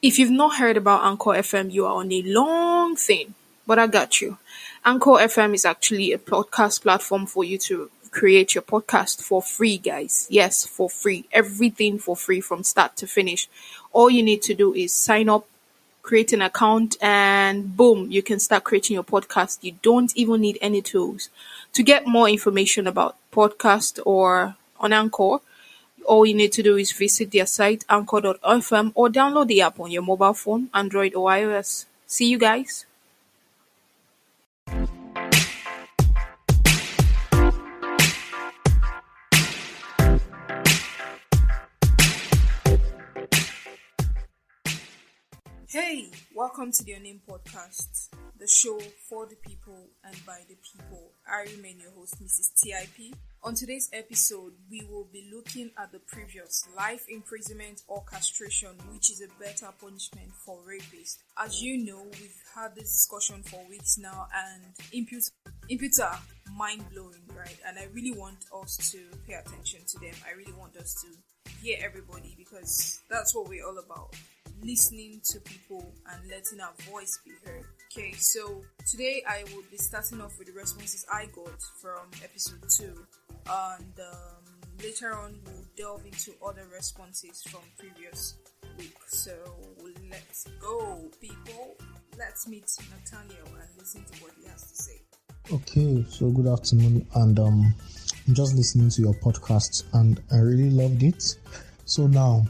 If you've not heard about Anchor FM, you are on a long thing, but I got you. Anchor FM is actually a podcast platform for you to create your podcast for free, guys. Yes, for free. Everything for free from start to finish. All you need to do is sign up, create an account, and boom, you can start creating your podcast. You don't even need any tools. To get more information about podcast or on Anchor, all you need to do is visit their site anchor.fm or download the app on your mobile phone, Android or iOS. See you guys. Hey, welcome to the Unnamed Podcast, the show for the people and by the people. I remain your host, Mrs. TIP. On today's episode, we will be looking at the previous life imprisonment or castration, which is a better punishment for rapists. As you know, we've had this discussion for weeks now, and inputs are mind-blowing, right? And I really want us to pay attention to them. I really want us to hear everybody, because that's what we're all about. Listening to people and letting our voice be heard. Okay, so today I will be starting off with the responses I got from episode 2, and later on we'll delve into other responses from previous week. So let's go, people. Let's meet Nathaniel and listen to what he has to say. Okay, so good afternoon, and I'm just listening to your podcast and I really loved it. So now,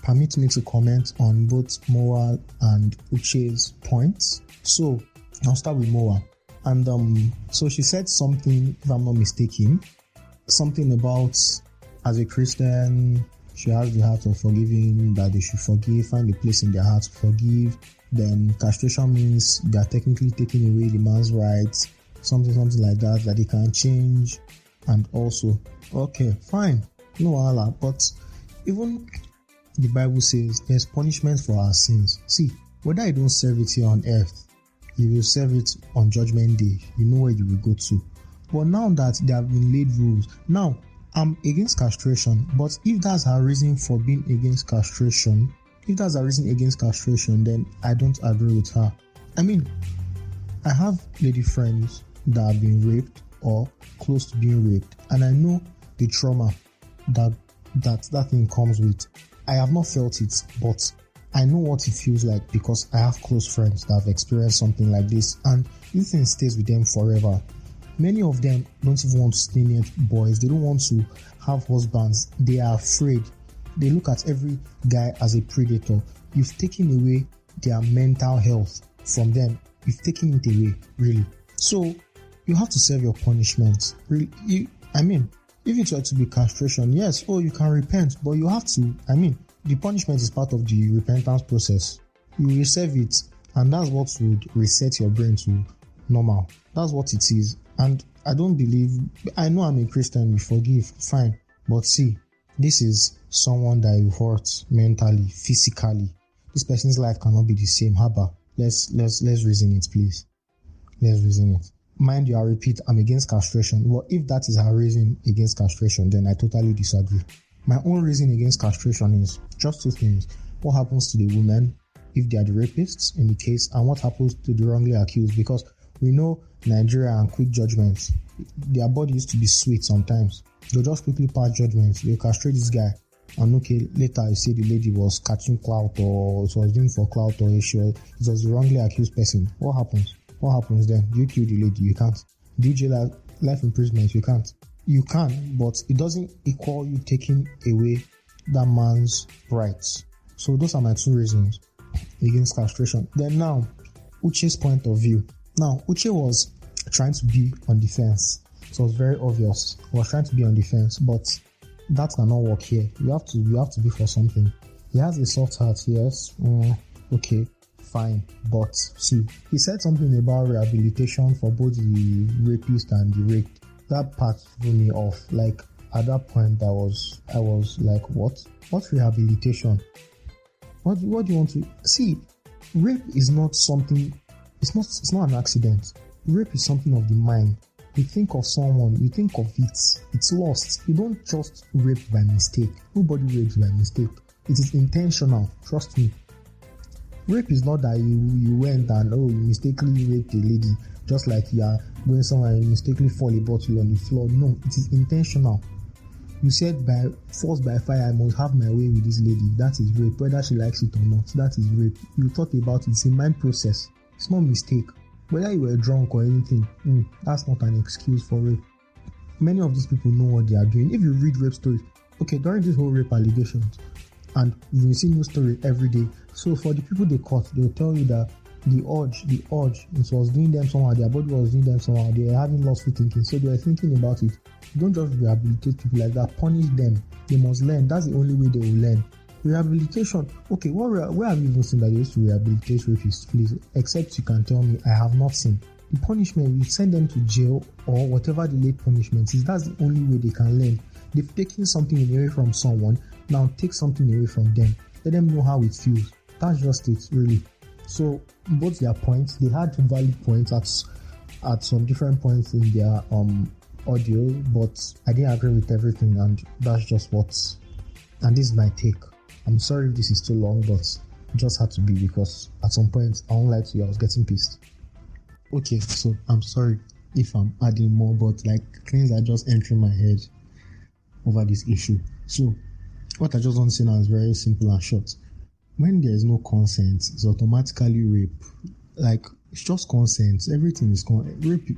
permit me to comment on both Moa and Uche's points. So I'll start with Moa. And so she said something, if I'm not mistaken, something about as a Christian, she has the heart of forgiving, that they should forgive, find a place in their heart to forgive. Then castration means they are technically taking away the man's rights, something like that he can't change. And also, okay, fine, no Allah, but even the Bible says there's punishment for our sins. See, whether you don't serve it here on earth, you will serve it on Judgment Day. You know where you will go to. But now that there have been laid rules, now I'm against castration. But if that's her reason for being against castration, then I don't agree with her. I mean, I have lady friends that have been raped or close to being raped, and I know the trauma that thing comes with. I have not felt it, but I know what it feels like because I have close friends that have experienced something like this, and this thing stays with them forever. Many of them don't even want to stay near boys. They don't want to have husbands. They are afraid. They look at every guy as a predator. You've taken away their mental health from them. You've taken it away, really. So you have to serve your punishment. Really, if it were to be castration, yes, you can repent, but you have to, the punishment is part of the repentance process. You will serve it, and that's what would reset your brain to normal. That's what it is. And I know I'm a Christian, we forgive, fine. But see, this is someone that you hurt mentally, physically. This person's life cannot be the same. Haba, let's reason it, please. Let's reason it. Mind you, I repeat, I'm against castration. Well, if that is her reason against castration, then I totally disagree. My own reason against castration is just two things. What happens to the women if they are the rapists in the case, and what happens to the wrongly accused? Because we know Nigeria and quick judgments, their body used to be sweet sometimes. They'll just quickly pass judgments. They'll castrate this guy, and okay, later you say the lady was catching clout, or it was doing for clout, or it was the wrongly accused person. What happens? What happens then? Do you kill the lady? You can't. Do you jail life imprisonment? You can't. You can, but it doesn't equal you taking away that man's rights. So those are my two reasons against castration. Then now, Uche's point of view. Now, Uche was trying to be on defense. So it was very obvious. He was trying to be on defense, but that cannot work here. You have to be for something. He has a soft heart, yes. Okay. Fine, but see, he said something about rehabilitation for both the rapist and the raped. That part threw me off. Like, at that point, I was like, what? What rehabilitation? What do you want to see? Rape is not something. It's not an accident. Rape is something of the mind. You think of someone, you think of it. It's lost. You don't just rape by mistake. Nobody rapes by mistake. It is intentional. Trust me. Rape is not that you went and you mistakenly raped a lady, just like you are going somewhere and you mistakenly fall a bottle on the floor. No, it is intentional. You said by force by fire, I must have my way with this lady. That is rape, whether she likes it or not. That is rape. You thought about it. It's a mind process. It's not a mistake. Whether you were drunk or anything, that's not an excuse for rape. Many of these people know what they are doing. If you read rape stories, okay, during this whole rape allegations, and you've been seeing new story every day. So for the people they caught, they'll tell you that the urge, it was doing them somehow, their body was doing them somehow, they were having lustful thinking, so they were thinking about it. Don't just rehabilitate people like that, punish them. They must learn. That's the only way they will learn. Rehabilitation, okay, where have you even seen that they used to rehabilitate rapists, please? Except you can tell me, I have not seen. The punishment, you send them to jail or whatever the late punishment is, that's the only way they can learn. They've taken something away from someone, now take something away from them. Let them know how it feels. That's just it, really. So, both their points, they had valid points at some different points in their audio, but I didn't agree with everything, and that's just and this is my take. I'm sorry if this is too long, but it just had to be, because at some point, I won't lie to you, I was getting pissed. Okay, so I'm sorry if I'm adding more, but like things are just entering my head over this issue. So, what I just want to say now is very simple and short. When there is no consent, it's automatically rape. Like, it's just consent. Everything is rape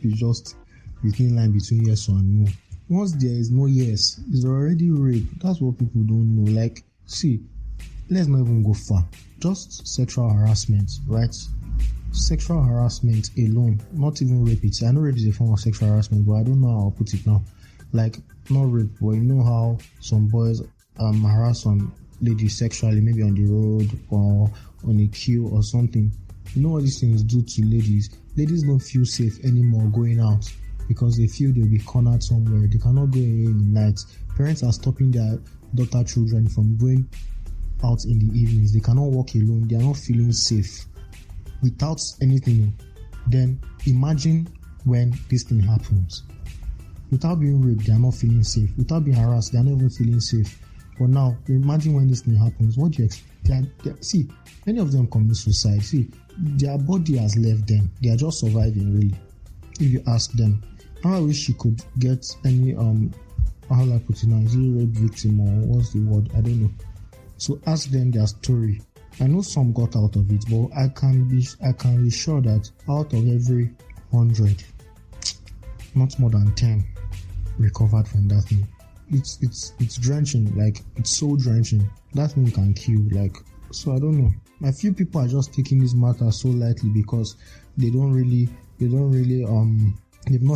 is just the thin line between yes or no. Once there is no yes, it's already rape. That's what people don't know. Like, see, let's not even go far. Just sexual harassment, right? Sexual harassment alone, not even rape. I know rape is a form of sexual harassment, but I don't know how I'll put it now. Like, not rape, but you know how some boys harass some ladies sexually, maybe on the road or on a queue or something. You know what these things do to ladies? Ladies don't feel safe anymore going out because they feel they'll be cornered somewhere. They cannot go away in the night. Parents are stopping their children from going out in the evenings. They cannot walk alone. They are not feeling safe without anything. Then imagine when this thing happens. Without being raped, they are not feeling safe. Without being harassed, they are not even feeling safe. But now, imagine when this thing happens, what do you expect? See, many of them commit suicide. See, their body has left them. They are just surviving, really. If you ask them, I wish you could get any, how do I put it now? Is it a rape victim or what's the word? I don't know. So ask them their story. I know some got out of it, but I can be sure that out of every 100, not more than 10 recovered from that thing. It's drenching, like it's so drenching. That thing can kill, like, so I don't know. A few people are just taking this matter so lightly because they've not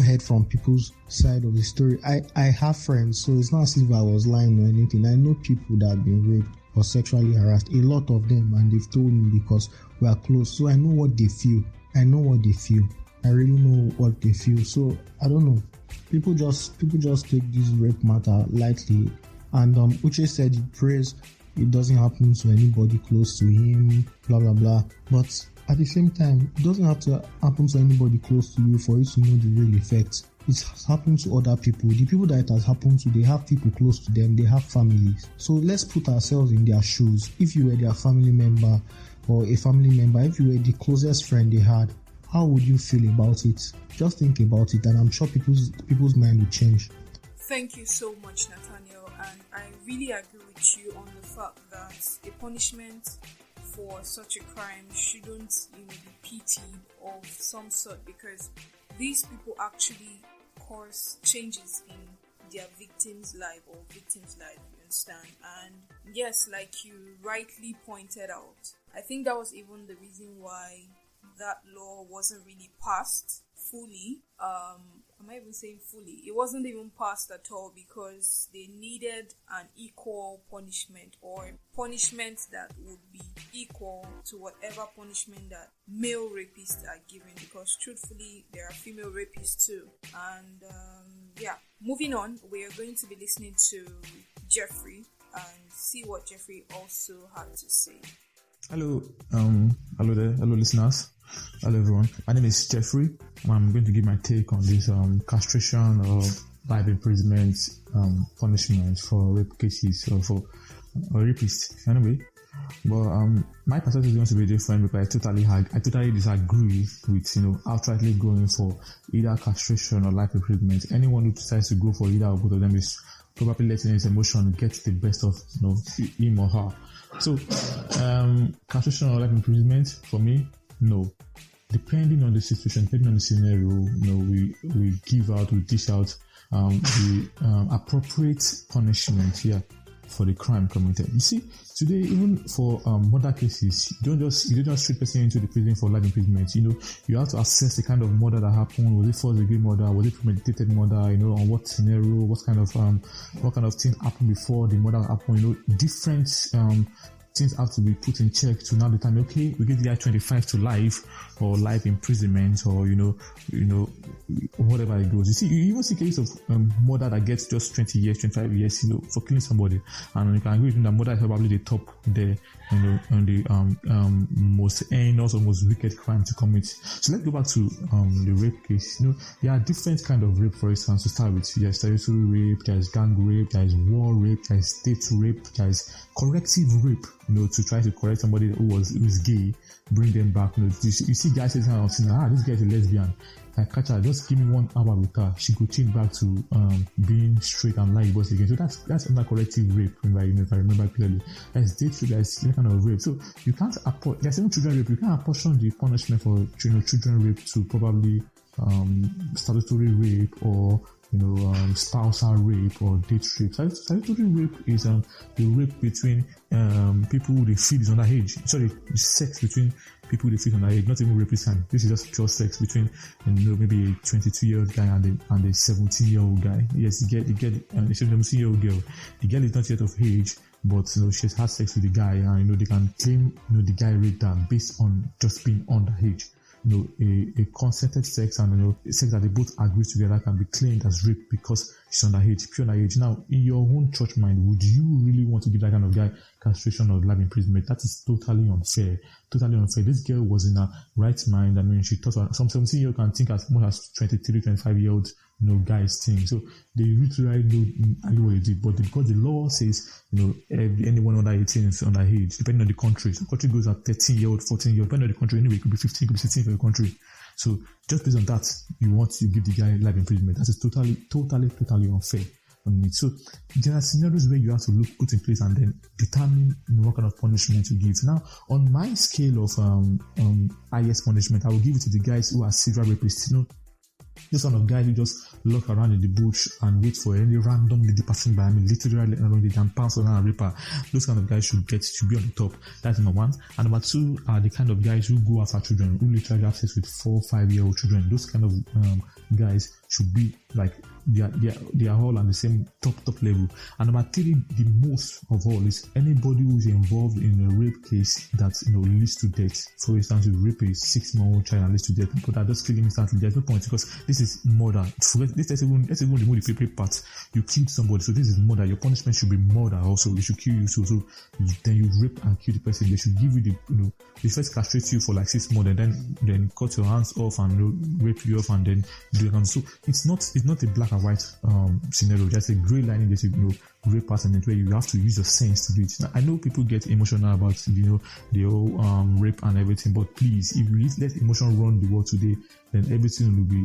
heard from people's side of the story. I have friends, so it's not as if I was lying or anything. I know people that have been raped or sexually harassed, a lot of them, and they've told me because we are close, so I know what they feel. I really know what they feel. So I don't know. People just take this rape matter lightly, and Uche said he prays it doesn't happen to anybody close to him, blah blah blah. But at the same time, it doesn't have to happen to anybody close to you for you to know the real effect. It has happened to other people. The people that it has happened to, they have people close to them, they have families. So let's put ourselves in their shoes. If you were their family member or a family member, if you were the closest friend they had, how would you feel about it? Just think about it, and I'm sure people's mind will change. Thank you so much, Nathaniel, and I really agree with you on the fact that a punishment for such a crime shouldn't be pitied of some sort, because these people actually cause changes in their victim's life, you understand? And yes, like you rightly pointed out, I think that was even the reason why that law wasn't really passed fully. Am I even saying fully? It wasn't even passed at all because they needed an equal punishment, or punishment that would be equal to whatever punishment that male rapists are given, because truthfully there are female rapists too. And moving on, we are going to be listening to Jeffrey and see what Jeffrey also had to say. Hello there, hello listeners, hello everyone. My name is Jeffrey. I'm going to give my take on this castration or life imprisonment punishment for rape cases or for rapists. Anyway, But my perspective is going to be different because I totally disagree with outrightly going for either castration or life imprisonment. Anyone who decides to go for either or both of them is probably letting his emotion get the best of him or her. So castration or life imprisonment for me, no. Depending on the situation, depending on the scenario, we give out, we dish out the appropriate punishment here for the crime committed. You see, today, even for murder cases, you don't just straight person into the prison for life imprisonment. You have to assess the kind of murder that happened. Was it first degree murder? Was it premeditated murder? On what scenario? What kind of thing happened before the murder happened? Different things have to be put in check to now determine, okay, we give the guy 25 to life or life imprisonment or whatever it goes. You see, you even see cases of murder that gets just 20 years, 25 years, for killing somebody, and you can agree with me that murder is probably the top there, on the most heinous or most wicked crime to commit. So let's go back to the rape case. There are different kind of rape. For instance, to start with, there's territory rape, there's gang rape, there's war rape, there's state rape, there's corrective rape. To try to correct somebody who is gay, bring them back. You see guys saying, this guy is a lesbian. I catch her, just give me 1 hour with her. She could change back to being straight and like boss again. So that's under corrective rape, if I remember clearly. There's date rape, there's that kind of rape. So you can't there's even children rape. You can't apportion the punishment for children rape to probably statutory rape or spousal rape or date rape. Statutory rape is the rape between people who they feel is underage. Sorry, sex between people who they feel underage, not even rapist time. This is just pure sex between maybe a 22-year-old guy and a 17-year-old guy. Yes, you get a 17-year-old girl. The girl is not yet of age, but she's had sex with the guy, and they can claim the guy raped her based on just being underage. A consented sex and sex that they both agree together can be claimed as rape because she's underage, pure underage. Now, in your own church mind, would you really want to give that kind of guy castration or life imprisonment? That is totally unfair. Totally unfair. This girl was in her right mind. She thought some 17-year-old can think as much as 23, 25-year-old guys think. So they literally know what they did, but because the law says anyone under 18 is underage, depending on the country. So the country goes at 13-year-old, 14-year-old, depending on the country. Anyway, it could be 15, it could be 16 for the country. So just based on that, you want to give the guy life imprisonment. That is totally unfair. So there are scenarios where you have to put in place and then determine what kind of punishment to give. Now, on my scale of highest punishment, I will give it to the guys who are serial rapists. This kind of guy who just look around in the bush and wait for any random lady passing by. Literally around it and pounce on her and rape her. Those kind of guys should be on the top. That's number one. And number two are the kind of guys who go after children, who literally have sex with 4-5-year-old children. Those kind of guys should be like they are all on the same top level. And number three, the most of all, is anybody who is involved in a rape case that leads to death. For instance, you rape a 6-month-old child and leads to death, but that just kill him instantly. There's no point because this is murder. Let's even remove the rape part. You killed somebody, so this is murder. Your punishment should be murder also. They should kill you, so then you rape and kill the person. They should give you they first castrate you for like 6 months and then cut your hands off and rape you off and then do it. So it's not a black and white scenario. There's a gray line in this rape pattern where you have to use your sense to do it. Now, I know people get emotional about the whole rape and everything, but please, if you let emotion run the world today, then everything will be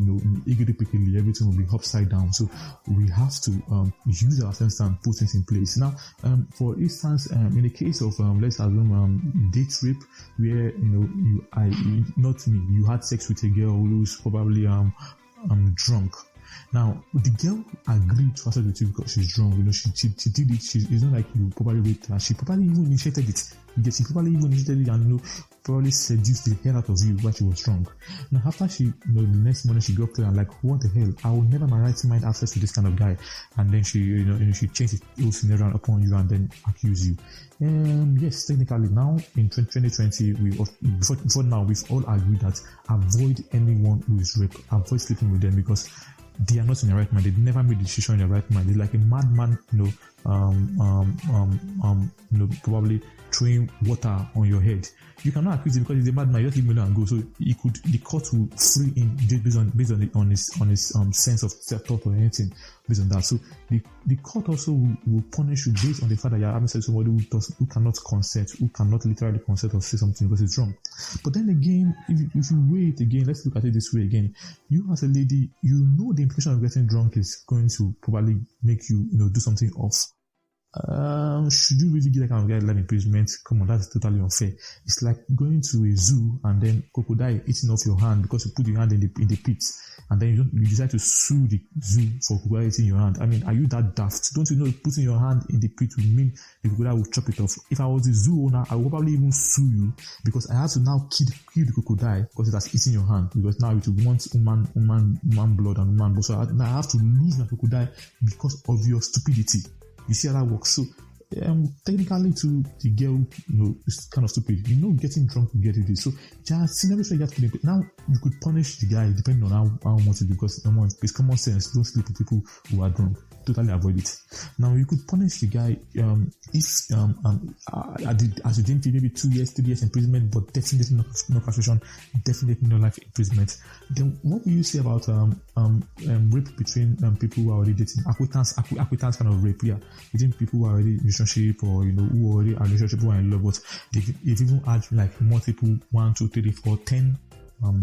egotistically, everything will be upside down. So we have to use our sense and put things in place. Now, for instance, in the case of let's assume date rape, where you had sex with a girl who's probably drunk. Now, the girl agreed to have sex with you because she's drunk. She did it. It's not like you probably raped her. She probably even initiated it. She probably even initiated it and probably seduced the hell out of you while she was drunk. Now, after she, the next morning she got clear and like, what the hell? I will never my right mind have sex with this kind of guy. And then she, she changed the whole scenario upon you and then accuse you. Yes, technically now in 2020, before now, we've all agreed that avoid anyone who is raped, avoid sleeping with them because they are not in their right mind. They never made the decision in their right mind. They're like a madman, probably throwing water on your head. You cannot accuse him because he's a madman. You just leave him alone and go. So the court will free him based on his sense of thought or anything based on that. So the court also will punish you based on the fact that you're having sex with somebody who cannot consent, who cannot literally consent or say something because it's wrong. But then again, if you weigh it again, let's look at it this way again. You as a lady, you know the implication of getting drunk is going to probably make you, do something off. Should you really give that kind of guy life imprisonment? Come on, that's totally unfair. It's like going to a zoo and then crocodile eating off your hand because you put your hand in the pit, and then you decide to sue the zoo for crocodile eating your hand. I mean, are you that daft? Don't you know putting your hand in the pit will mean the crocodile will chop it off? If I was the zoo owner, I would probably even sue you because I have to now kill the crocodile because it has eaten your hand, because now it will want human blood and human blood. So I have to lose my crocodile because of your stupidity. You see how that works? So, technically, to the girl, it's kind of stupid. Getting drunk will get you this. So, there are scenarios where you have to put in. Now, you could punish the guy depending on how much it is, because it's common sense. Don't sleep with people who are drunk. Totally avoid it. Now, you could punish the guy if as you didn't feel, maybe 2 years, 3 years imprisonment, but definitely no castration, definitely no life imprisonment. Then, what will you say about rape between people who are already dating? Acquaintance kind of rape, yeah, between people who are already in relationship or who are already in relationship, who are in love, but they've even had like multiple 1, 2, 3, 4, 10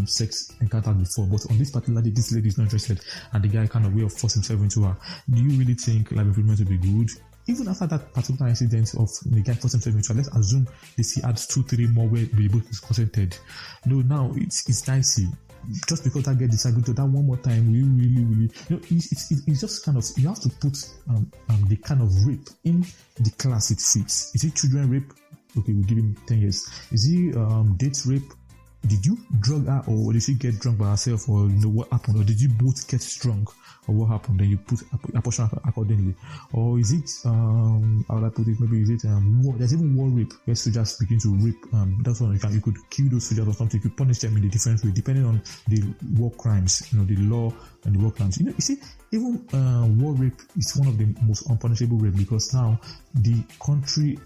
sex encountered before, but on this particular day, this lady is not interested, and the guy kind of way of force himself into her. Do you really think life imprisonment will be good? Even after that particular incident of the guy forcing himself into her, let's assume they adds 2, 3 more where they both is consented. No, now it's dicey. Just because that guy decided to that one more time, we really, it's just kind of, you have to put the kind of rape in the class it fits. Is it children rape? Okay, we'll give him 10 years. Is he date rape? Did you drug her, or did she get drunk by herself, or what happened, or did you both get drunk, or what happened? Then you put a portion accordingly. Or is it how would I put it? Maybe is it war? There's even war rape where soldiers begin to rape. That's one you could kill those soldiers or something. You could punish them in a different way depending on the war crimes. The law and the war crimes. You see, even war rape is one of the most unpunishable rape, because now your country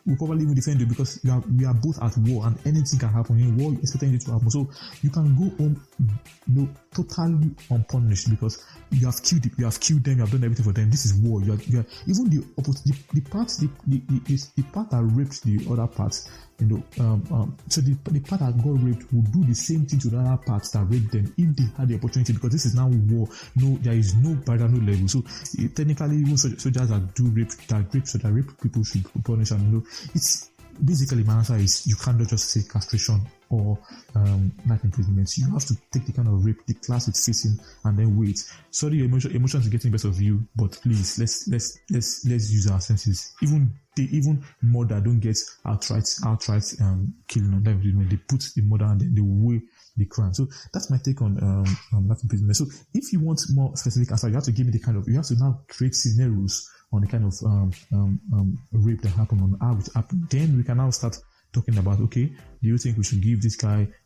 will probably even defend you, because we are both at war and anything can happen in war. Expecting it to happen, so you can go home totally unpunished because you have killed them, you have done everything for them. This is war. You are even the opposite, the part that raped the other part. So the part that got raped will do the same thing to the other parts that raped them if they had the opportunity, because this is now war. No, there is no barrier, no level. So technically, even soldiers that rape people should be punished. And it's basically, my answer is you cannot just say castration or life imprisonment. You have to take the kind of rape, the class it's facing, and then wait. Sorry, your emotions are getting the best of you, but please let's use our senses. Even murder don't get outright killing on life imprisonment. They put the murder and then they weigh the crime. So that's my take on life imprisonment. So if you want more specific answer, you have to give me you have to now create scenarios on the kind of rape that happened, on how it happened. Then we can now start talking about, okay, do you think we should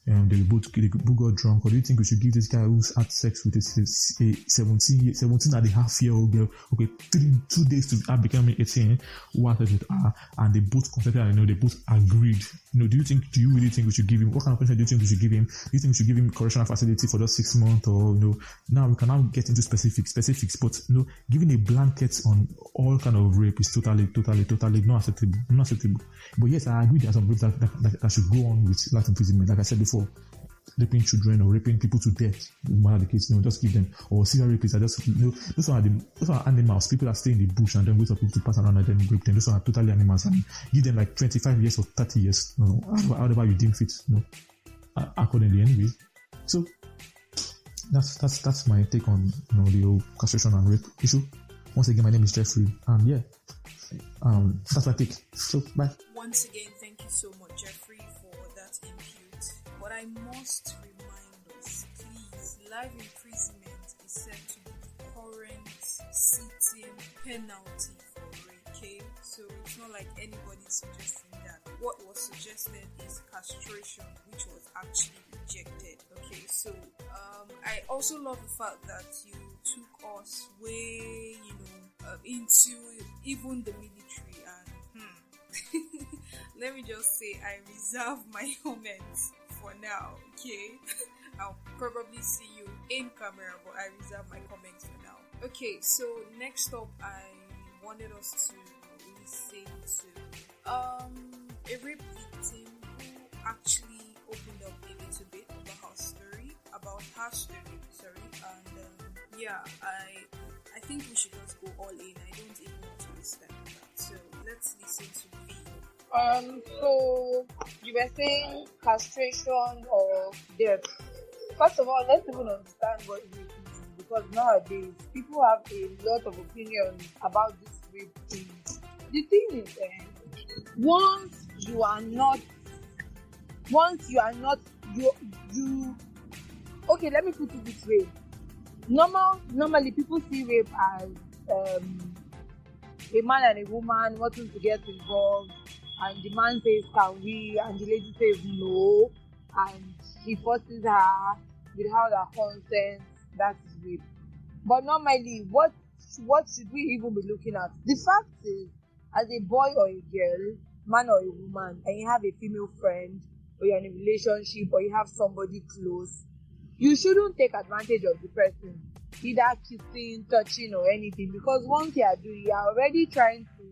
they both got drunk, or do you think we should give this guy who's had sex with a 17 and a half year old girl, okay, 2 days to her becoming 18, who had sex with her, and they both consented and they both agreed. Do you really think we should give him, what kind of punishment do you think we should give him? Do you think we should give him correctional facility for just 6 months, or now we can now get into specifics, but giving a blanket on all kind of rape is totally not acceptable. But yes, I agree there are some rapes that should go on with life imprisonment, like I said before. Raping children or raping people to death, no matter the case, just give them. Or serial rapists are just, those are animals. People that stay in the bush and then wait for people to pass around and then rape them. Those are totally animals, and give them like 25 years or 30 years, however you deem fit, accordingly. Anyways, so that's my take on the whole castration and rape issue. Once again, my name is Jeffrey, and yeah, that's my take. So bye. Once again, thank you so much, Jeffrey, for that input. But I must remind us, please, life imprisonment is said to be the current sitting penalty for rape. Okay? So it's not like anybody's suggesting that. What was suggested is castration, which was actually rejected. Okay, so I also love the fact that you took us way, into even the military, and let me just say I reserve my comments for now. Okay, I'll probably see you in camera, but I reserve my comments for now. Okay, so next up, I wanted us to listen to a rape victim who actually opened up a little bit about her story, and I think we should just go all in. I don't even want to waste time on that. So let's listen to V. So you were saying castration or death. First of all, let's even understand what rape is, because nowadays people have a lot of opinions about this rape thing. The thing is, once you are not, you. Okay, let me put it this way. Normally people see rape as a man and a woman wanting to get involved, and the man says can we, and the lady says no, and he forces her without her consent. That is rape. But normally, what should we even be looking at? The fact is, as a boy or a girl, man or a woman, and you have a female friend, or you're in a relationship, or you have somebody close, you shouldn't take advantage of the person, either kissing, touching, or anything, because once you are doing, you are already trying to,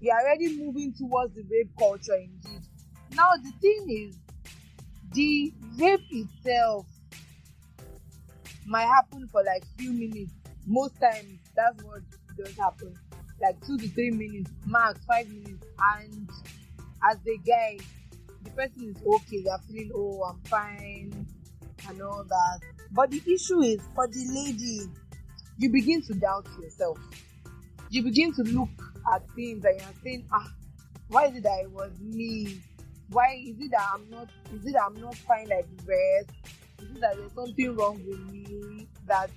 you are already moving towards the rape culture indeed. Now, the thing is, the rape itself might happen for few minutes. Most times, that's what does happen. 2 to 3 minutes, max 5 minutes, and as the guy, the person is okay, they're feeling, oh, I'm fine, and all that. But the issue is, for the lady, you begin to doubt yourself. You begin to look at things and you're saying, why is it that it was me? Why is it that I'm not fine like the rest? Is it that there's something wrong with me, that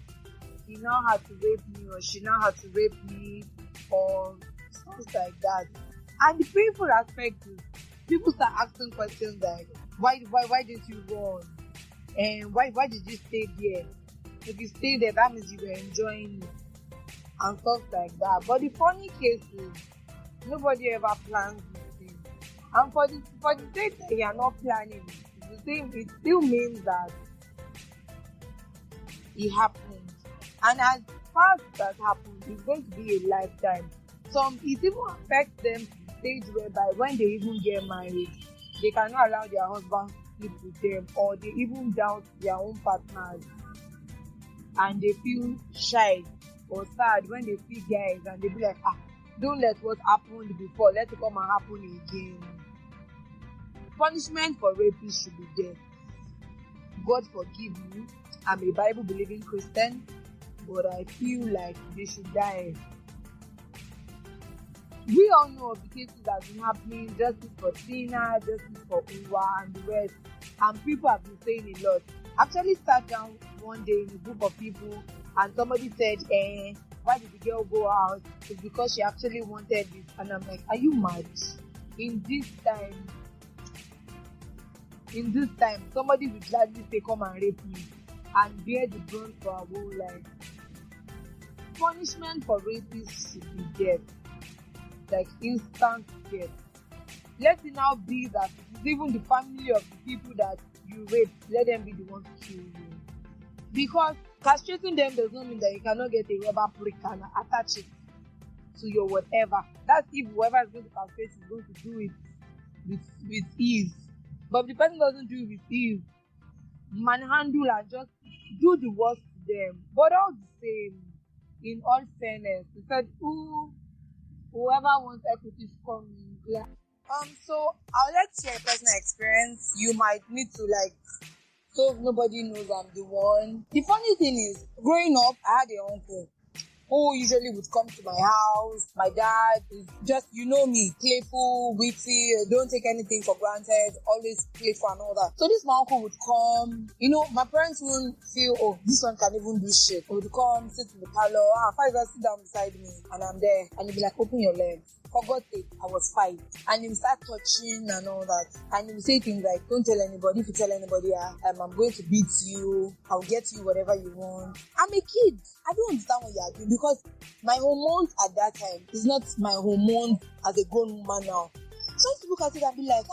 he now had to rape me, or she now had to rape me, or stuff like that? And the painful aspect is, people start asking questions like, why did you run? And why did you stay there? If you stay there, that means you were enjoying it, and stuff like that. But the funny case is, nobody ever plans these things. And for the sake that you are not planning it still means that it happened. And as far as that happened, it's going to be a lifetime. It even affects them to the stage whereby when they even get married, they cannot allow their husband to sleep with them, or they even doubt their own partners, and they feel shy or sad when they see guys, and they be like, don't let what happened before, let it come and happen again. Punishment for rapists should be death. God forgive me, I'm a Bible believing Christian, but I feel like they should die. We all know of the cases that have been happening, justice for Tina, justice for Uwa, and the rest, and people have been saying a lot. Actually sat down one day in a group of people, and somebody said, why did the girl go out? It's because she actually wanted it. And I'm like, are you mad? In this time, somebody would gladly say, come and rape me, and bear the brunt for our whole life. Punishment for rapists should be death. Instant death. Let it now be that it is even the family of the people that you rape, let them be the ones to kill you. Because castrating them does not mean that you cannot get a rubber prick and attach it to your whatever. That's if whoever is going to castrate is going to do it with ease. But if the person doesn't do it with ease, manhandle and just do the worst to them. But all the same, in all fairness, he said, whoever wants equity should come in. Yeah. So I'll let share a personal experience. You might need to so nobody knows I'm the one. The funny thing is, growing up, I had an uncle who usually would come to my house. My dad is just, you know me, playful, witty, don't take anything for granted, always playful and all that. So this my uncle would come, my parents wouldn't feel, oh, this one can even do shit. He would come, sit in the parlor, Pfizer, sit down beside me, and I'm there, and he'd be like, open your legs. For God's sake, I was 5. And he would start touching and all that. And he would say things like, don't tell anybody. If you tell anybody, I'm going to beat you. I'll get you whatever you want. I'm a kid. I don't understand what you are doing because my hormones at that time is not my hormones as a grown woman now. So I used to look at it and be like,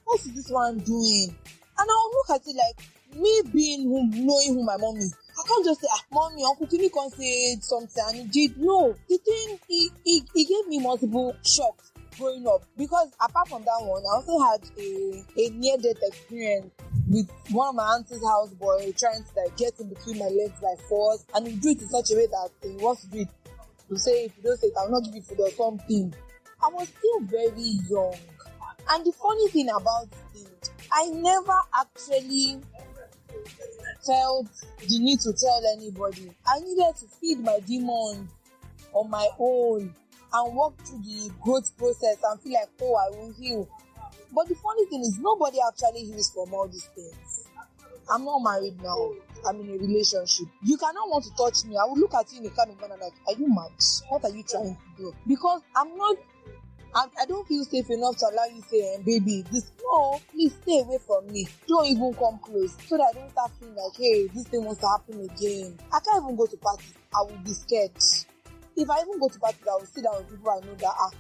what is this one doing? And I'll look at it like, me knowing who my mom is. I can't just say, mommy, Uncle Timmy can't say something, and he did. No, the thing, he gave me multiple shocks growing up, because apart from that one, I also had a near-death experience with one of my auntie's houseboy trying to get in between my legs by force, and he do it in such a way that he wants to do it to say, if you don't say it, I'll not give you food or something. I was still very young, and the funny thing about it, I never actually felt the need to tell anybody. I needed to feed my demons on my own and walk through the growth process and feel like, oh, I will heal. But the funny thing is, nobody actually heals from all these things. I'm not married now. I'm in a relationship. You cannot want to touch me. I will look at you in a kind of manner like, are you mad? What are you trying to do? Because I don't feel safe enough to allow you to say, baby, no, please stay away from me. Don't even come close, so that I don't start feeling like, hey, this thing wants to happen again. I can't even go to parties. I will be scared. If I even go to parties, I will sit down with people I know that,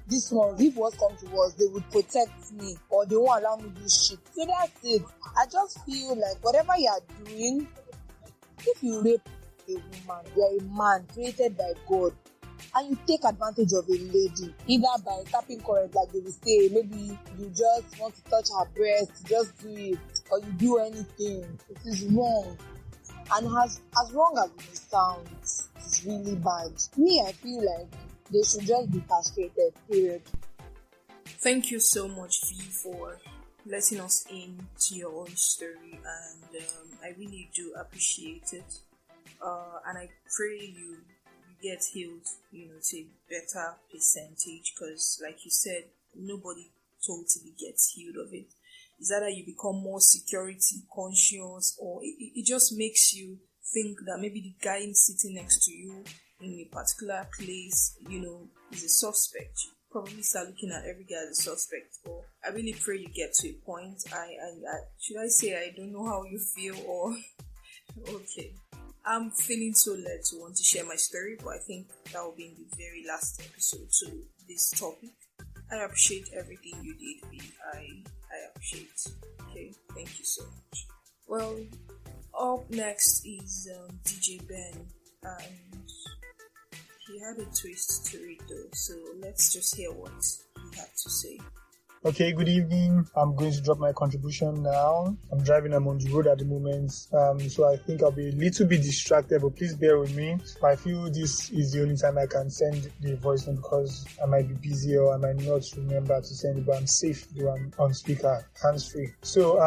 this one, if what's come to us, they would protect me or they won't allow me to do shit. So that's it. I just feel like whatever you are doing, if you rape a woman, you are a man created by God, and you take advantage of a lady, either by tapping current, like they will say, maybe you just want to touch her breast, just do it, or you do anything, it is wrong. And as wrong as it sounds, it's really bad. Me, I feel like they should just be castrated, period. Thank you so much, V, for letting us into your own story, and I really do appreciate it. And I pray you get healed, to a better percentage, because like you said, nobody totally gets healed of it. It's either you become more security conscious, or it just makes you think that maybe the guy sitting next to you in a particular place, is a suspect. You probably start looking at every guy as a suspect. Or I really pray you get to a point. I should I say I don't know how you feel, or okay. I'm feeling so led to want to share my story, but I think that will be in the very last episode to this topic. I appreciate everything you did, V. I appreciate. Okay, thank you so much. Well, up next is DJ Ben, and he had a twist to it though, so let's just hear what he had to say. Okay, good evening. I'm going to drop my contribution now. I'm driving, I'm on the road at the moment, so I think I'll be a little bit distracted, but please bear with me. I feel this is the only time I can send the voice note because I might be busy or I might not remember to send it, but I'm safe though. I'm on speaker, hands-free. So,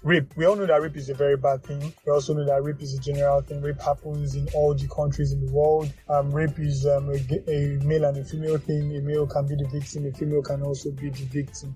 rape. We all know that rape is a very bad thing. We also know that rape is a general thing. Rape happens in all the countries in the world. Rape is a male and a female thing. A male can be the victim, a female can also be the victim.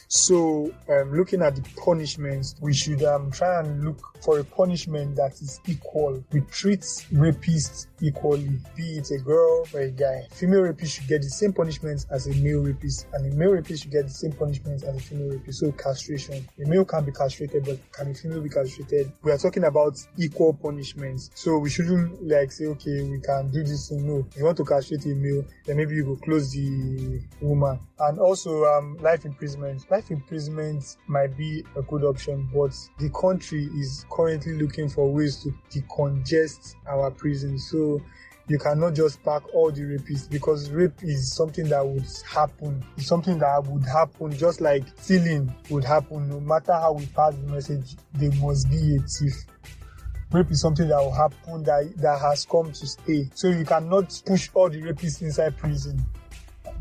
So, looking at the punishments, we should try and look for a punishment that is equal. We treat rapists equally, be it a girl or a guy. Female rapist should get the same punishment as a male rapist, and a male rapist should get the same punishment as a female rapist. So, castration. A male can be castrated, but can a female be castrated? We are talking about equal punishments. So, we shouldn't say, okay, we can do this thing. No. If you want to castrate a male, then maybe you go close the woman. And also, life imprisonment. Life imprisonment might be a good option, but the country is currently looking for ways to decongest our prisons. So you cannot just pack all the rapists, because rape is something that would happen. It's something that would happen just like stealing would happen. No matter how we pass the message, there must be a thief. Rape is something that will happen, that has come to stay. So you cannot push all the rapists inside prison,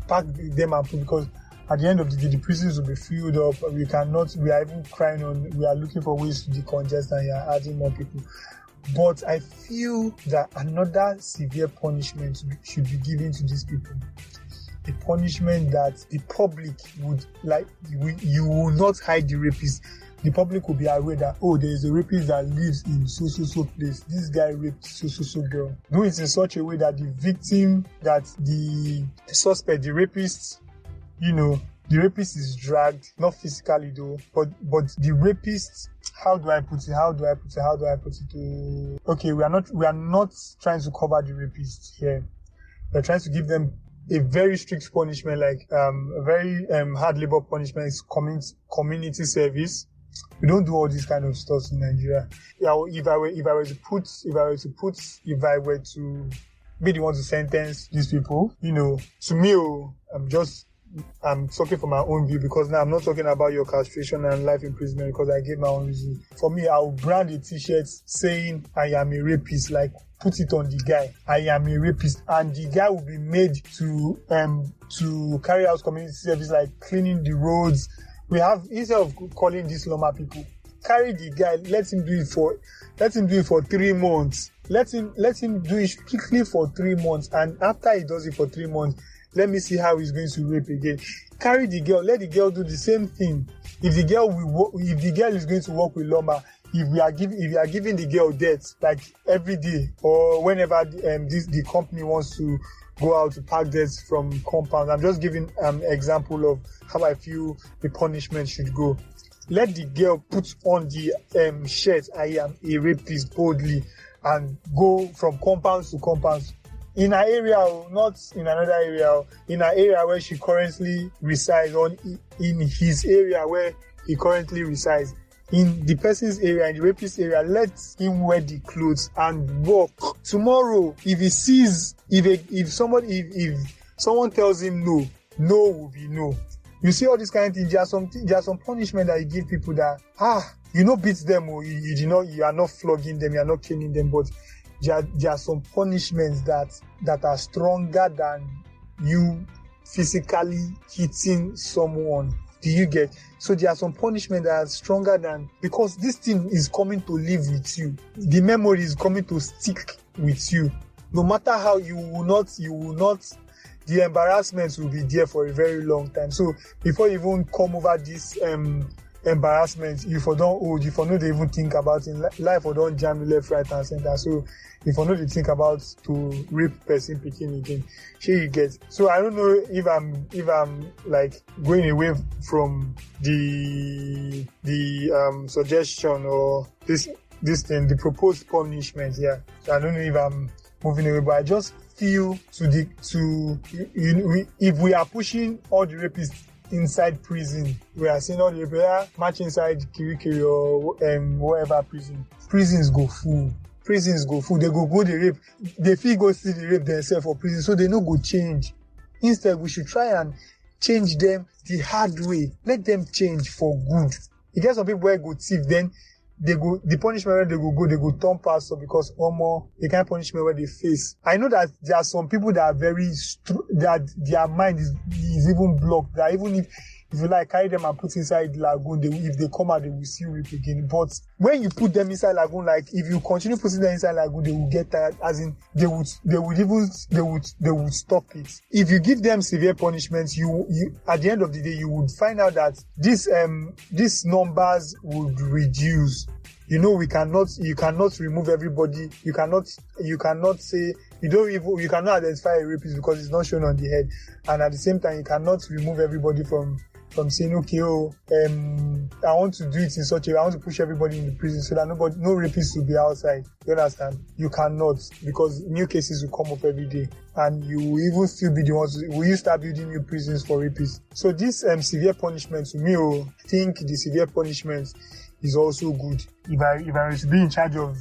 pack them and put, because at the end of the day, the prisons will be filled up. We are even crying we are looking for ways to decongest, and you are adding more people. But I feel that another severe punishment should be given to these people. A punishment that the public would like. You will not hide the rapist. The public will be aware that, oh, there is a rapist that lives in so place. This guy raped so girl. Do it in such a way that the victim, that the suspect, the rapist, the rapist is dragged, not physically though, but the rapist, how do I put it? Okay, we are not trying to cover the rapist here. We're trying to give them a very strict punishment, like a very hard labor punishment is community service. We don't do all this kind of stuff in Nigeria. Yeah, if I were to be the one to sentence these people, to me, I'm talking from my own view, because now I'm not talking about your castration and life imprisonment, because I gave my own reason. For me, I'll brand a t-shirt saying I am a rapist, like put it on the guy, I am a rapist, and the guy will be made to carry out community service like cleaning the roads. We have, instead of calling these Loma people, carry the guy, let him do it for 3 months. Let him do it strictly for 3 months, and after he does it for 3 months, let me see how he's going to rape again. Carry the girl, let the girl do the same thing. If the girl is going to work with Loma, if you are giving the girl debt like every day or whenever the company wants to go out to pack debts from compounds, I'm just giving example of how I feel the punishment should go. Let the girl put on the shirt, I am a rapist, boldly, and go from compounds to compounds. In her area, not in another area, in her area where she currently resides, or in his area where he currently resides. In the person's area, in the rapist's area, let him wear the clothes and walk. Tomorrow, if someone tells him no will be no. You see all this kind of thing. There are some punishment that you give people that beat them, or you are not flogging them, you are not caning them, but there are some punishments that are stronger than you physically hitting someone. Do you get? So there are some punishments that are stronger than, because this thing is coming to live with you. The memory is coming to stick with you. No matter how you will not, the embarrassment will be there for a very long time. So before you even come over this embarrassment, if you don't they even think about it, life or don't jam left, right and center. So if you know they think about to rape person picking again, sure you get. So I don't know if I'm like going away from the suggestion or this thing, the proposed punishment here. So I don't know if I'm moving away, but I just feel if we are pushing all the rapists inside prison, we are seeing all the rapists march inside Kirikiri or whatever prison. Prisons go full. They go the rape. They feel go see the rape themselves for prison, so they no go change. Instead, we should try and change them the hard way. Let them change for good. You get some people where go thief, then they go, the punishment where they go turn pastor because the kind of punishment where they face. I know that there are some people that are very that their mind is even blocked. That even if you like carry them and put inside lagoon, if they come out, they will see rape again. But when you put them inside lagoon, like if you continue putting them inside lagoon, they will get tired. As in, they would stop it. If you give them severe punishments, you at the end of the day, you would find out that these numbers would reduce. You know, you cannot remove everybody. You cannot say, you cannot identify a rapist because it's not shown on the head. And at the same time, you cannot remove everybody from saying, okay, I want to do it in such a way, I want to push everybody in the prison so that no rapists will be outside. You understand? You cannot, because new cases will come up every day. And you will even still be the ones, will you start building new prisons for rapists? So this severe punishment, to me, I think the severe punishment is also good. If I were to be in charge of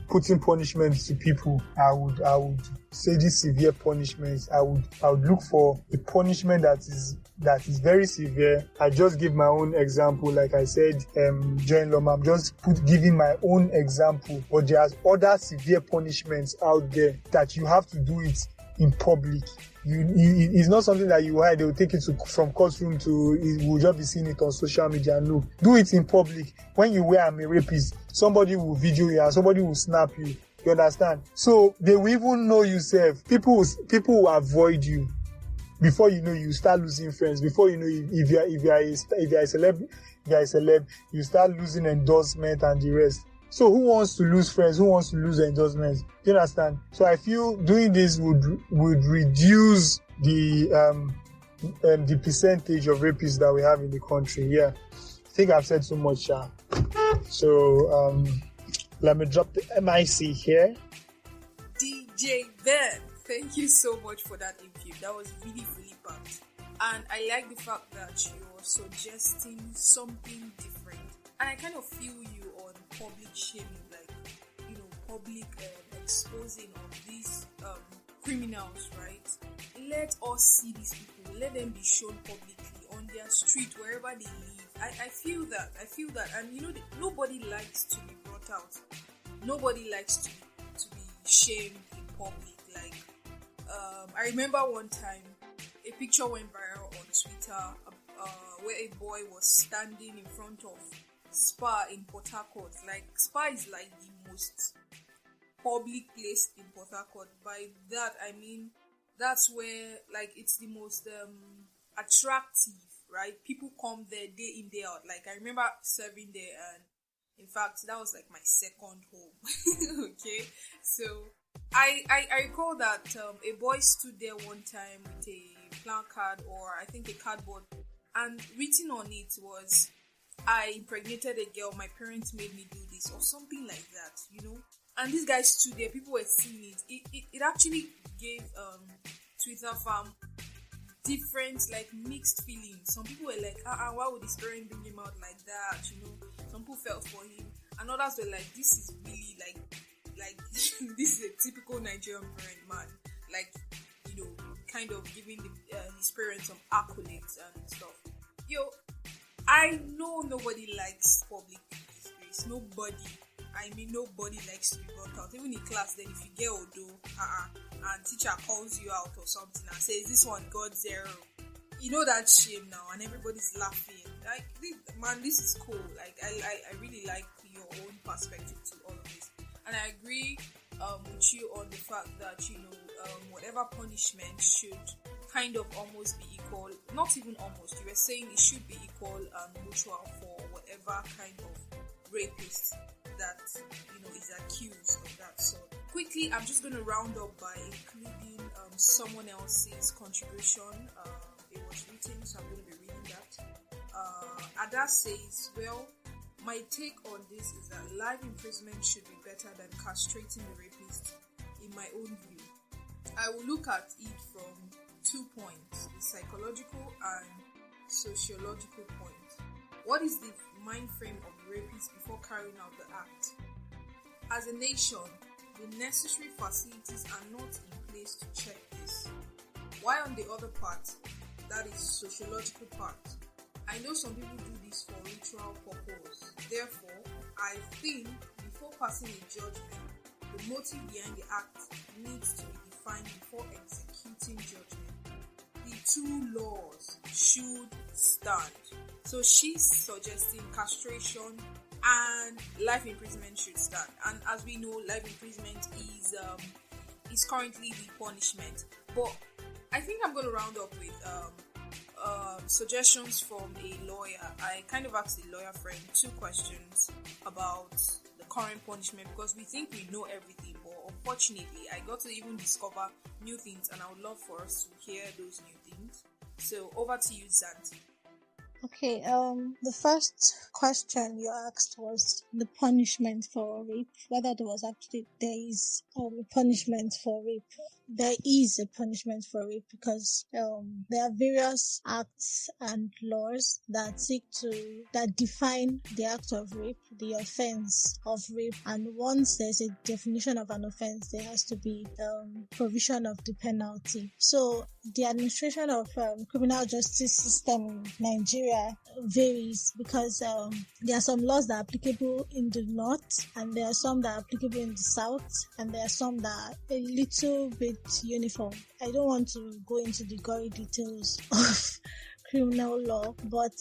putting punishments to people, I would say these severe punishments. I would look for a punishment that is very severe. I just give my own example, like I said, during Loma, I'm just giving my own example. But there's other severe punishments out there that you have to do it in public. It's not something that you hide. They will take it from courtroom to, we'll just be seeing it on social media. No, do it in public. When you wear I'm a rapist, somebody will video you and somebody will snap you. You understand? So they will even know yourself. People will avoid you. Before you know, you start losing friends. Before you know, if you are a celeb, you start losing endorsement and the rest. So who wants to lose friends? Who wants to lose endorsements? You understand? So I feel doing this would reduce the percentage of rapists that we have in the country. Yeah, I think I've said so much. So let me drop the MIC here. DJ Ben, thank you so much for that interview. That was really packed, and I like the fact that you're suggesting something different. And I kind of feel you on public shaming, like, public exposing of these criminals, right? Let us see these people. Let them be shown publicly on their street, wherever they live. I feel that. And nobody likes to be brought out. Nobody likes to be shamed in public. Like, I remember one time a picture went viral on Twitter where a boy was standing in front of Spa in Port Harcourt. Like, Spa is like the most public place in Port Harcourt. By that I mean that's where, like, it's the most attractive, right? People come there day in, day out. Like, I remember serving there, and in fact that was like my second home. Okay, so I recall that a boy stood there one time with a placard, or I think a cardboard, and written on it was, "I impregnated a girl, my parents made me do this," or something like that, And these guys stood there, people were seeing it. It actually gave Twitter fam different, like, mixed feelings. Some people were like, why would his parents bring him out like that? Some people felt for him, and others were like, this is really like this is a typical Nigerian parent, man. Like, kind of giving his parents some accolades and stuff. I know nobody likes public disgrace. Nobody likes to be brought out. Even in class, then if you get Odo, and teacher calls you out or something and says, "This one got 0," that shame now, and everybody's laughing. Like, man, this is cool. Like, I really like your own perspective to all of this, and I agree with you on the fact that whatever punishment should kind of almost be equal. Not even almost. You were saying it should be equal and mutual for whatever kind of rapist that is accused of that sort. Quickly, I'm just going to round up by including someone else's contribution. It was written, so I'm going to be reading that. Ada says, "Well, my take on this is that life imprisonment should be better than castrating the rapist, in my own view. I will look at it from 2 points, the psychological and sociological point. What is the mind frame of the rapist before carrying out the act? As a nation, the necessary facilities are not in place to check this. Why on the other part, that is sociological part, I know some people do this for ritual purpose. Therefore, I think before passing a judgment, the motive behind the act needs to be defined before executing judgment. The two laws should stand." So she's suggesting castration and life imprisonment should stand. And as we know, life imprisonment is currently the punishment. But I think I'm going to round up with suggestions from a lawyer. I kind of asked a lawyer friend 2 questions about the current punishment, because we think we know everything, but unfortunately I got to even discover new things, and I would love for us to hear those new things. So over to you, Zanti. Okay, the first question you asked was the punishment for rape, whether there is a punishment for rape. There is a punishment for rape because there are various acts and laws that define the act of rape, the offense of rape, and once there's a definition of an offense, there has to be provision of the penalty. So the administration of criminal justice system in Nigeria varies because there are some laws that are applicable in the north, and there are some that are applicable in the south, and there are some that are a little bit striped uniform. I don't want to go into the gory details of criminal law, but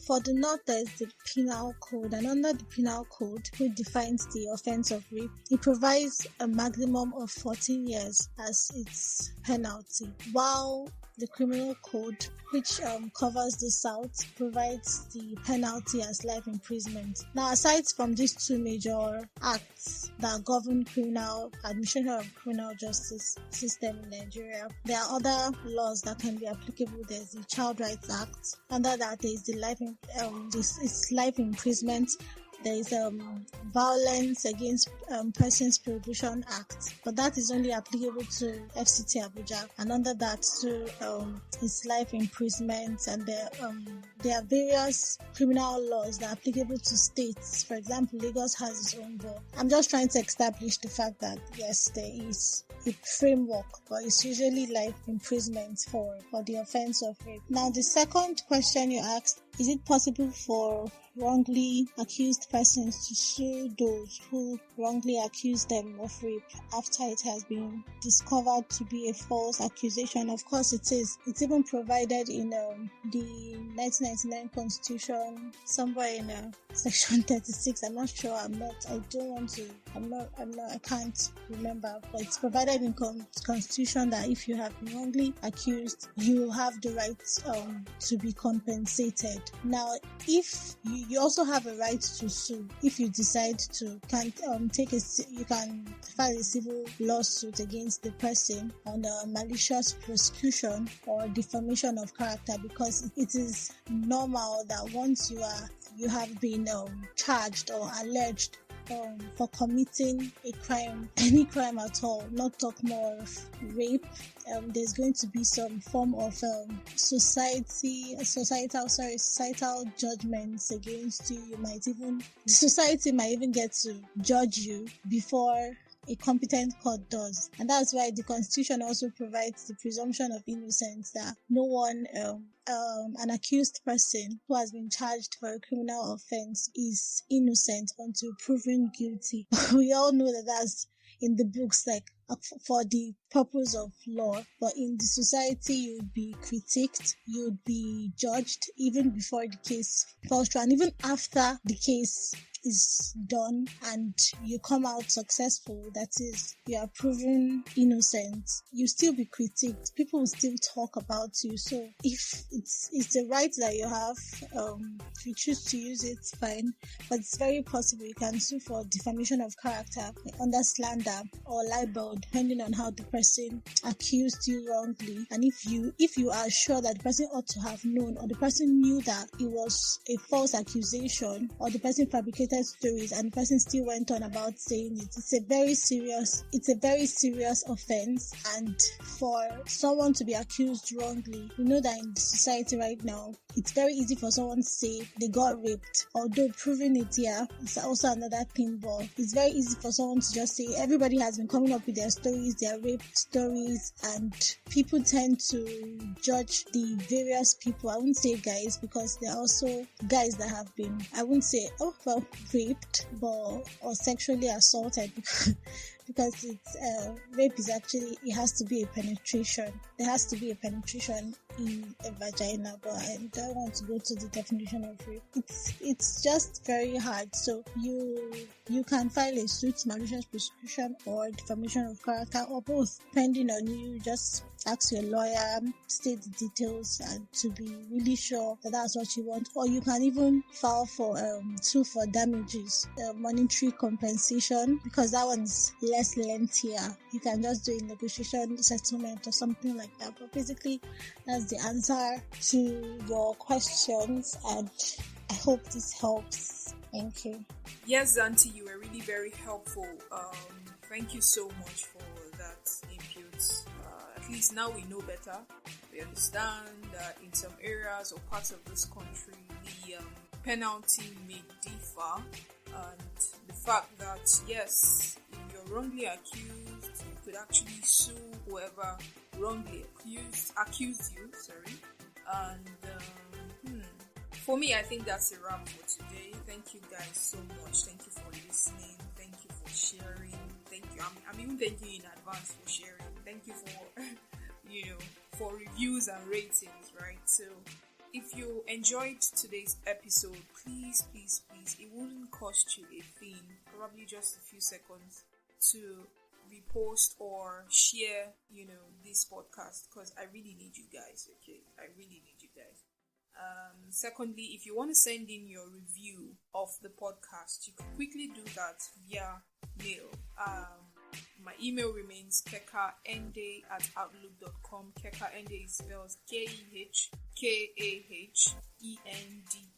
for the North there's the penal code, and under the penal code, which defines the offense of rape, it provides a maximum of 14 years as its penalty, while the criminal code, which covers the South, provides the penalty as life imprisonment. Now, aside from these two major acts that govern criminal administration of criminal justice system in Nigeria, there are other laws that can be applicable. There's the Child Rights Act. Under that, there is the life imprisonment. There is Violence Against Persons Prohibition Act, but that is only applicable to FCT Abuja, and under that too is life imprisonment. And there are various criminal laws that are applicable to states. For example, Lagos has its own law. I'm just trying to establish the fact that yes, there is a framework, but it's usually life imprisonment for the offense of rape. Now, the second question you asked, is it possible for wrongly accused persons to sue those who wrongly accuse them of rape after it has been discovered to be a false accusation? Of course it is. It's even provided in the 1999 Constitution, somewhere in section 36. I'm not sure. I can't remember, but it's provided in Constitution that if you have been wrongly accused, you have the right to be compensated. Now, if you also have a right to sue if you decide to. You can file a civil lawsuit against the person on malicious prosecution or defamation of character, because it is normal that once you have been charged or alleged for committing a crime, any crime at all, not talk more of rape, there's going to be some form of societal judgments against you. The society might even get to judge you before a competent court does. And that's why the Constitution also provides the presumption of innocence, that no one, an accused person who has been charged for a criminal offense is innocent until proven guilty. We all know that that's in the books, like for the purpose of law, but in the society you would be critiqued, you would be judged even before the case falls through, and even after the case is done and you come out successful, that is, you are proven innocent, you still be critiqued. People will still talk about you. So if it's the right that you have, if you choose to use it, fine. But it's very possible you can sue for defamation of character, under slander or libel, depending on how the person accused you wrongly. And if you are sure that the person ought to have known, or the person knew that it was a false accusation, or the person fabricated stories and the person still went on about saying it, it's a very serious offense. And for someone to be accused wrongly, we know that in the society right now, it's very easy for someone to say they got raped, although proving it here is also another thing. But it's very easy for someone to just say everybody has been coming up with their stories, their rape stories, and people tend to judge the various people. I wouldn't say guys, because there are also guys that have been, I wouldn't say raped, or sexually assaulted, because it's rape is actually, it has to be a penetration. There has to be a penetration in a vagina, but I don't want to go to the definition of rape. It's just very hard. So you can file a suit, malicious prosecution or defamation of character, or both, depending on you. Just ask your lawyer, state the details, and to be really sure that that's what you want. Or you can even file for sue for damages, monetary compensation, because that one's less lengthier. You can just do a negotiation settlement or something like that. But basically, that's the answer to your questions, and I hope this helps. Thank you. Yes, Auntie, you were really very helpful. Thank you so much for that input. At least now we know better. We understand that in some areas or parts of this country, the penalty may differ, and the fact that, yes, if you're wrongly accused, you could actually sue whoever wrongly accused you. And for me, I think that's a wrap for today. Thank you guys so much. Thank you for listening. Thank you for sharing. Thank you. I'm even thanking you in advance for sharing. Thank you for, for reviews and ratings, right? So, if you enjoyed today's episode, please, it wouldn't cost you a thing, probably just a few seconds, to repost or share, this podcast, because I really need you guys, okay? I really need you guys. Secondly, if you want to send in your review of the podcast, you can quickly do that via mail. My email remains kekahende@outlook.com. Kekahende is spelled KEHKAHENDE.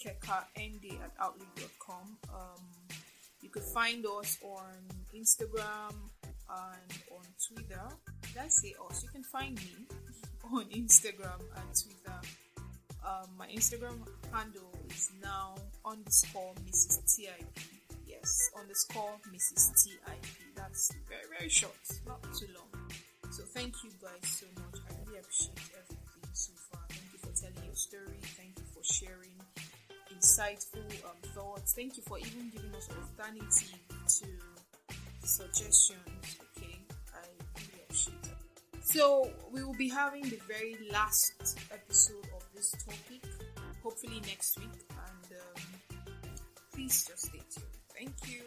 Kekahende@outlook.com. You could find us on Instagram and on Twitter. Did I say us? You can find me on Instagram and Twitter. My Instagram handle is now _Mrs. TIP. Yes, _Mrs. TIP. That's very, very short, not too long. So thank you guys so much. I really appreciate everything so far. Thank you for telling your story. Thank you for sharing insightful thoughts. Thank you for even giving us alternative to suggestions. Okay, I really appreciate it. So we will be having the very last episode of this topic, hopefully next week, and please just stay tuned. Thank you.